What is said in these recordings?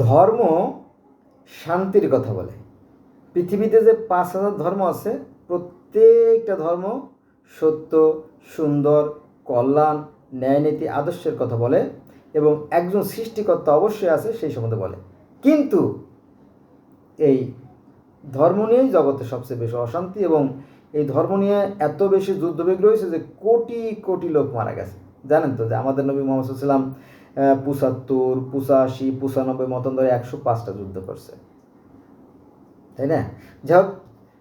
ধর্ম শান্তির কথা বলে। পৃথিবীতে যে 5,000 ধর্ম আছে, প্রত্যেকটা ধর্ম সত্য, সুন্দর, কল্যাণ, ন্যায়নীতি, আদর্শের কথা বলে এবং একজন সৃষ্টিকর্তা অবশ্যই আছে সেই সম্বন্ধে বলে। কিন্তু এই ধর্ম নিয়েই জগতে সবচেয়ে বেশি অশান্তি এবং এই ধর্ম নিয়ে এত বেশি যুদ্ধবিগ্রহ হয়েছে যে কোটি কোটি লোক মারা গেছে। জানেন তো যে আমাদের নবী মুহাম্মদ সাল্লাল্লাহু আলাইহি ওয়াসাল্লাম 75, 85, 95 মতান্তরে 105টা যুদ্ধ করছে, তাই না? যাই হোক,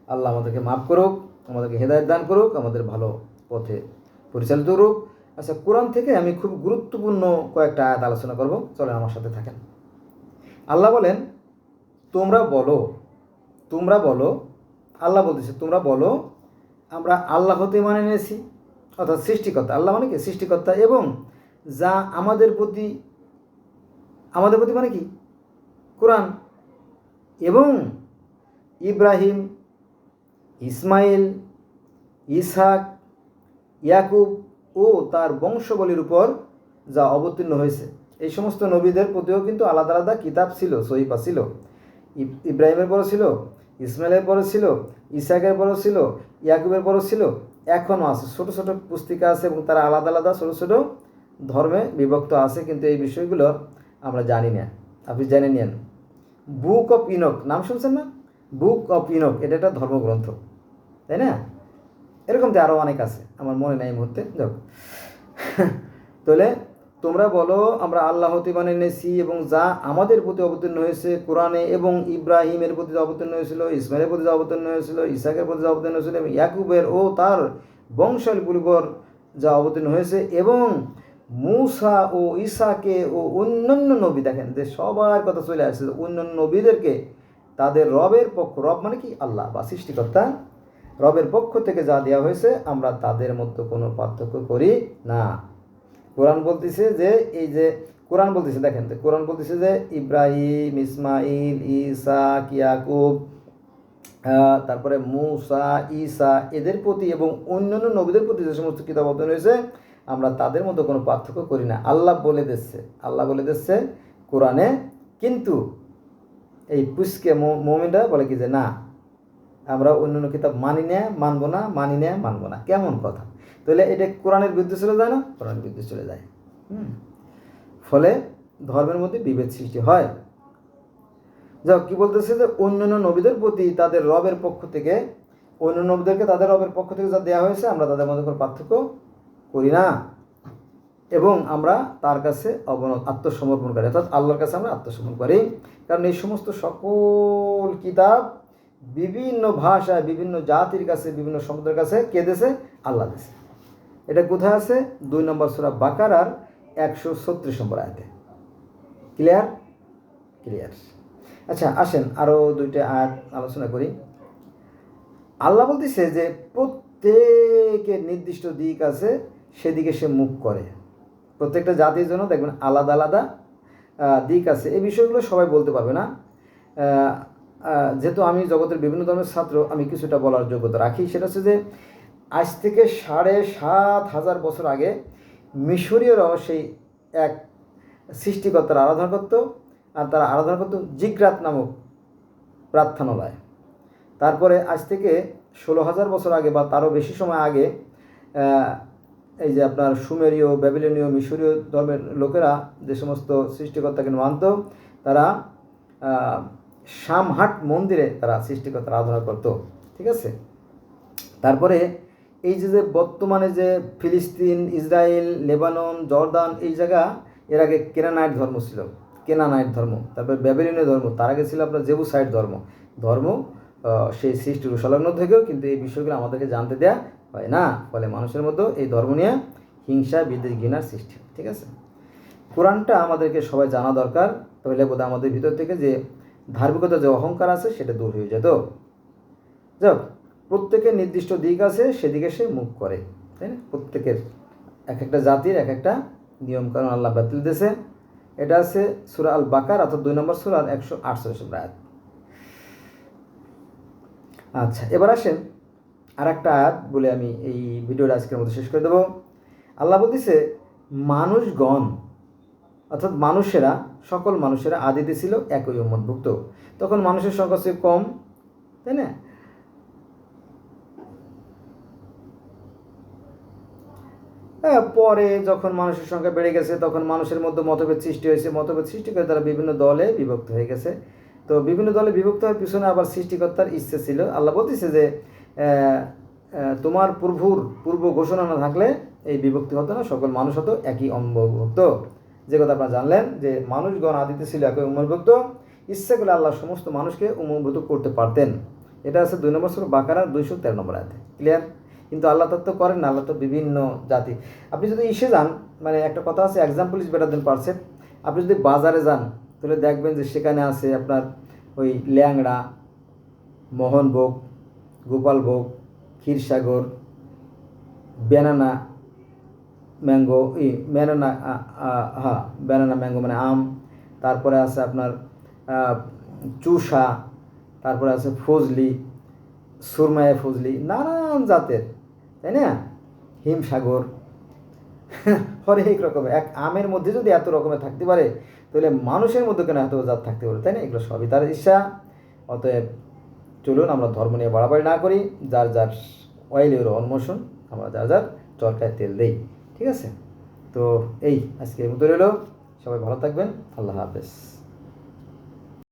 আল্লাহ আমাদেরকে মাফ করুক, আমাদেরকে হেদায়েত দান করুক, আমাদের ভালো পথে পরিচালিত করুক। আচ্ছা, কোরআন থেকে আমি খুব গুরুত্বপূর্ণ কয়েকটা আয়াত আলোচনা করব, চলেন আমার সাথে থাকেন। আল্লাহ বলেন, তোমরা বলো, আল্লাহ বলতেছে তোমরা বলো আমরা আল্লাহ হতে মানে নিয়েছি, অর্থাৎ সৃষ্টিকর্তা। আল্লাহ মানে কি? সৃষ্টিকর্তা। এবং যা আমাদের প্রতি মানে কি? কোরআন। এবং ইব্রাহিম, ইসমাইল, ইসহাক, ইয়াকুব ও তার বংশবলীর উপর যা অবতীর্ণ হয়েছে। এই সমস্ত নবীদের প্রতিও কিন্তু আলাদা আলাদা কিতাব ছিল, সহিফা ছিল। ইব্রাহিমের পরও ছিল, ইসমাইলের পরও ছিল, ইসহাকের পরও ছিল, ইয়াকুবের পরও ছিল, এখনও আছে। ছোটো ছোটো পুস্তিকা আছে এবং তারা আলাদা আলাদা ছোটো ছোটো ধর্মে বিভক্ত আছে, কিন্তু এই বিষয়গুলো আমরা জানি না। আপনি জেনে নিন। বুক অফ ইনক নাম শুনছেন না? বুক অফ ইনক, এটা একটা ধর্মগ্রন্থ, তাই না? এরকম তো আরও অনেক আছে, আমার মনে নাই এই মুহূর্তে। যাক, তাহলে তোমরা বলো আমরা আল্লাহ হতে মানে নিয়েছি এবং যা আমাদের প্রতি অবতীর্ণ হয়েছে কোরআনে, এবং ইব্রাহিমের প্রতি অবতীর্ণ হয়েছিল, ইসমাইলের প্রতি অবতীর্ণ হয়েছিল, ইসহাকের প্রতি অবতীর্ণ হয়েছিল, এবং ইয়াকুবের ও তার বংশাবলীর উপর যা অবতীর্ণ হয়েছে, এবং মূসা ও ঈসাকে ও অন্যান্য নবী। দেখেন যে সবার কথা চলে আসছে, অন্যান্য নবীদেরকে তাদের রবের পক্ষ, রব মানে কি? আল্লাহ বা সৃষ্টিকর্তা, রবের পক্ষ থেকে যা দেওয়া হয়েছে আমরা তাদের মধ্যে কোনো পার্থক্য করি না। কোরআন বলতেছে যে এই যে কোরআন বলতেছে, দেখেন কোরআন বলতেছে যে ইব্রাহিম, ইসমাইল, ইসহাক, ইয়াকুব, তারপরে মূসা, ঈসা, এদের প্রতি এবং অন্যান্য নবীদের প্রতি যে সমস্ত কিতাব অবতীর্ণ হয়েছে আমরা তাদের মধ্যে কোনো পার্থক্য করি না। আল্লাহ বলে দিচ্ছে কোরআনে। কিন্তু এই পুষ্কে মুমিনরা বলে কি যে না, আমরা অন্যান্য কিতাব মানি না, মানবো না। কেমন কথা? তাহলে এটা কোরআনের বিরুদ্ধে চলে যায় না? কোরআনের বিরুদ্ধে চলে যায়। ফলে ধর্মের মধ্যে বিভেদ সৃষ্টি হয়। যাও, কি বলতেছে যে অন্যান্য নবীদের প্রতি তাদের রবের পক্ষ থেকে, অন্যান্য নবীদেরকে তাদের রবের পক্ষ থেকে যা দেওয়া হয়েছে আমরা তাদের মধ্যে কোনো পার্থক্য করি না, এবং আমরা তার কাছে আত্মসমর্পণ করি, অর্থাৎ আল্লাহর কাছে আমরা আত্মসমর্পণ করি। কারণ এই সমস্ত সকল কিতাব বিভিন্ন ভাষায়, বিভিন্ন জাতির কাছে, বিভিন্ন সম্প্রদায়ের কাছে কে দিয়েছে? আল্লাহ দিয়েছে। এটা কোথায় আছে? 2 নম্বর সূরা বাকারার 136 নম্বর আয়াতে। ক্লিয়ার? আচ্ছা, আসেন আরও 2টা আয়াত আলোচনা করি। আল্লাহ বলতেছে যে প্রত্যেকের নির্দিষ্ট দিক আছে, সেদিকে সে মুখ করে। প্রত্যেকটা জাতির জন্য দেখবেন আলাদা আলাদা দিক আছে। এই বিষয়গুলো সবাই বলতে পারবে না। যেহেতু আমি জগতের বিভিন্ন ধরনের ছাত্র, আমি কিছুটা বলার যোগ্যতা রাখি। সেটা হচ্ছে যে আজ থেকে 7,500 বছর আগে মিশরীয়রাও সেই এক সৃষ্টিকর্তার আরাধনা করত, আর তারা আরাধনা করত জিগরাত নামক প্রার্থনালয়। তারপরে আজ থেকে 16,000 বছর আগে বা তারও বেশি সময় আগে এই যে আপনার সুমেরীয়, ব্যাবিলনীয়, মিশরীয় ধর্মের লোকেরা যে সমস্ত সৃষ্টিকর্তাকে মানত, তারা শামহাট মন্দিরে তারা সৃষ্টিকর্তার আরাধনা করত। ঠিক আছে? তারপরে এই যে বর্তমানে যে ফিলিস্তিন, ইসরায়েল, লেবানন, জর্দান, এই জায়গা, এর আগে কেনানাইট ধর্ম ছিল, তারপরে ব্যাবিলনীয় ধর্ম, তার আগে ছিল আপনার জেবুসাইট ধর্ম সেই সৃষ্টির সংলগ্ন থেকেও কিন্তু এই বিষয়গুলো আমাদেরকে জানতে দেয়া হয় না। ফলে মানুষের মধ্যে এই ধর্ম নিয়ে হিংসা, বিদ্বেষ, ঘৃণার সৃষ্টি। ঠিক আছে? কোরআনটা আমাদেরকে সবাই জানা দরকার, তাহলে বোধহয় আমাদের ভিতর থেকে যে ধার্মিকতা, যে অহংকার আছে, সেটা দূর হয়ে যেত। যাক, প্রত্যেকের নির্দিষ্ট দিক আছে, সেদিকে সে মুখ করে, তাই না? প্রত্যেকের এক একটা জাতির এক একটা নিয়মকানুন আল্লাহ বাতিল দিয়েছে। এটা আছে সূরা আল বাকারা, অর্থাৎ 2 নম্বর সূরার 148 নম্বর আয়াত। আচ্ছা, এবার আসেন আর একটা আয়াত বলে আমি এই ভিডিওটা আজকের মধ্যে শেষ করে দেব। আল্লাহ বলতেছে মানুষগণ, অর্থাৎ মানুষেরা সকল মানুষেরা আদিতে ছিল একই উম্মতভুক্ত। তখন মানুষের সংখ্যা ছিল কম, তাই না? হ্যাঁ, পরে যখন মানুষের সংখ্যা বেড়ে গেছে তখন মানুষের মধ্যে মতভেদ সৃষ্টি হয়েছে, মতভেদ সৃষ্টি করে তারা বিভিন্ন দলে বিভক্ত হয়ে গেছে। তো বিভিন্ন দলে বিভক্ত হওয়ার পিছনে আবার সৃষ্টিকর্তার ইচ্ছে ছিল। আল্লাহ বলতেছে যে তোমার পূর্ব ঘোষণা না থাকলে এই বিভক্তি হতো না, সকল মানুষ হতো একই অম্বভুক্ত। যে কথা আপনারা জানলেন যে মানুষগণ আদিতে ছিল একই উম্মতভুক্ত, ইচ্ছে করলে আল্লাহ সমস্ত মানুষকে উম্মতভুক্ত করতে পারতেন। এটা আছে 2 নম্বর সূরা বাকারার 213 নম্বর আয়াতে। ক্লিয়ার? কিন্তু আল্লাহ তো করেন না, আল্লাহ তো বিভিন্ন জাতি। আপনি যদি ইসে যান, মানে একটা কথা আছে, example is better then percept. আপনি যদি বাজারে যান তাহলে দেখবেন যে সেখানে আছে আপনার ওই ল্যাংড়া, মোহনভোগ, Gopalbhog, Kshirsagar, banana mango, banana, হ্যাঁ ব্যানানা ম্যাঙ্গো মানে আম, তারপরে আছে আপনার চুষা, তারপরে আছে ফজলি, সুরমায়া ফজলি, নানান জাতের, তাই না? হিমসাগর, হরেক রকমের। এক আমের মধ্যে যদি এত রকমের থাকতে পারে তাহলে মানুষের মধ্যে কেন এত জাত থাকতে পারে, তাই না? এগুলো সবই তার ইচ্ছা। অতএব চলুন আমরা ধর্ম নিয়ে বাড়াবাড়ি না করি, যার যার অয়েলের অন্বেষণ, আমরা যার যার চরকায় তেল দেই। ঠিক আছে? তো এই আজকে এই মতো রইল। সবাই ভালো থাকবেন। আল্লাহ হাফেজ।